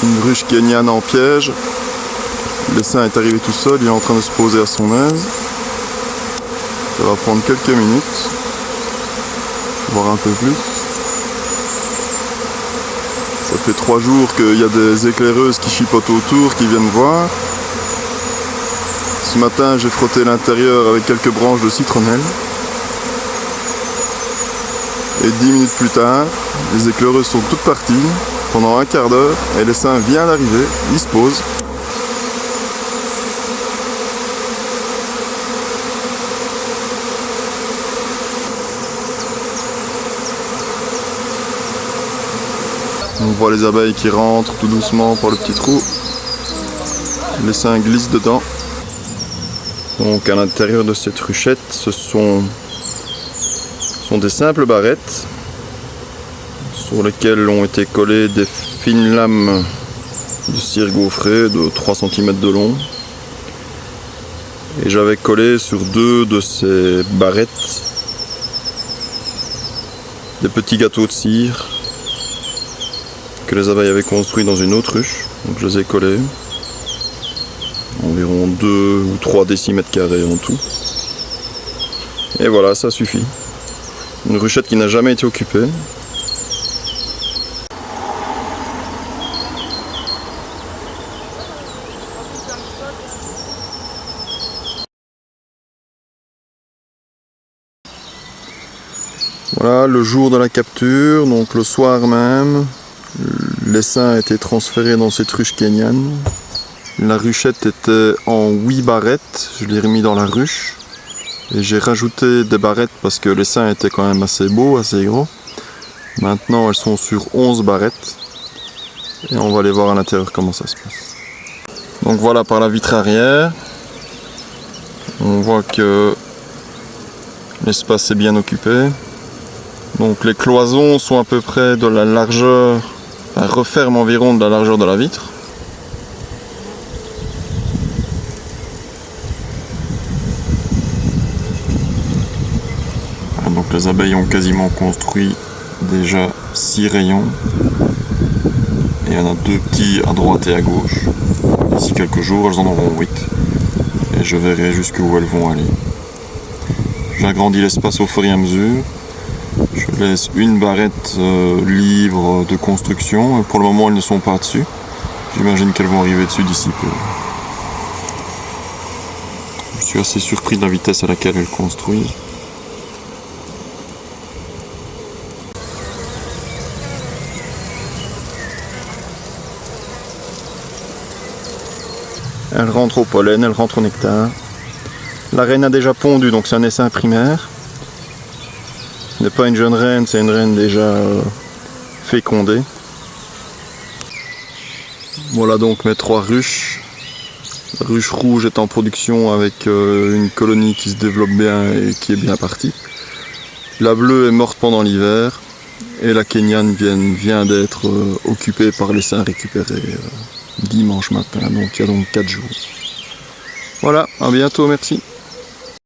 Une ruche kenyane en piège. L'essaim est arrivé tout seul, il est en train de se poser à son aise. Ça va prendre quelques minutes, voire un peu plus. Ça fait 3 jours qu'il y a des éclaireuses qui chipotent autour, qui viennent voir. Ce matin, j'ai frotté l'intérieur avec quelques branches de citronnelle. Et 10 minutes plus tard, les éclaireuses sont toutes parties pendant un quart d'heure et l'essaim vient d'arriver, il se pose. On voit les abeilles qui rentrent tout doucement par le petit trou. L'essaim glisse dedans. Donc à l'intérieur de cette ruchette, ce sont des simples barrettes sur lesquelles ont été collées des fines lames de cire gaufrée de 3 cm de long. Et j'avais collé sur 2 de ces barrettes des petits gâteaux de cire que les abeilles avaient construits dans une autre ruche. Donc je les ai collés. Environ 2 ou 3 décimètres carrés en tout. Et voilà, ça suffit. Une ruchette qui n'a jamais été occupée. Voilà le jour de la capture, donc le soir même, l'essaim a été transféré dans cette ruche kenyane. La ruchette était en 8 barrettes, je l'ai remis dans la ruche. Et j'ai rajouté des barrettes parce que l'essaim était quand même assez beau, assez gros. Maintenant elles sont sur 11 barrettes. Et on va aller voir à l'intérieur comment ça se passe. Donc voilà par la vitre arrière. On voit que l'espace est bien occupé. Donc les cloisons sont à peu près de la largeur, enfin, referment environ de la largeur de la vitre. Donc les abeilles ont quasiment construit déjà 6 rayons. Et il y en a 2 petits à droite et à gauche. D'ici quelques jours, elles en auront 8. Et je verrai jusqu'où elles vont aller. J'agrandis l'espace au fur et à mesure. Je laisse une barrette libre de construction. Pour le moment, elles ne sont pas dessus. J'imagine qu'elles vont arriver dessus d'ici peu. Je suis assez surpris de la vitesse à laquelle elles construisent. Elle rentre au pollen, elle rentre au nectar. La reine a déjà pondu, donc c'est un essaim primaire. Ce n'est pas une jeune reine, c'est une reine déjà fécondée. Voilà donc mes 3 ruches. La ruche rouge est en production avec une colonie qui se développe bien et qui est bien partie. La bleue est morte pendant l'hiver. Et la kenyane vient d'être occupée par l'essaim récupéré dimanche matin, donc il y a donc 4 jours. Voilà, à bientôt, merci.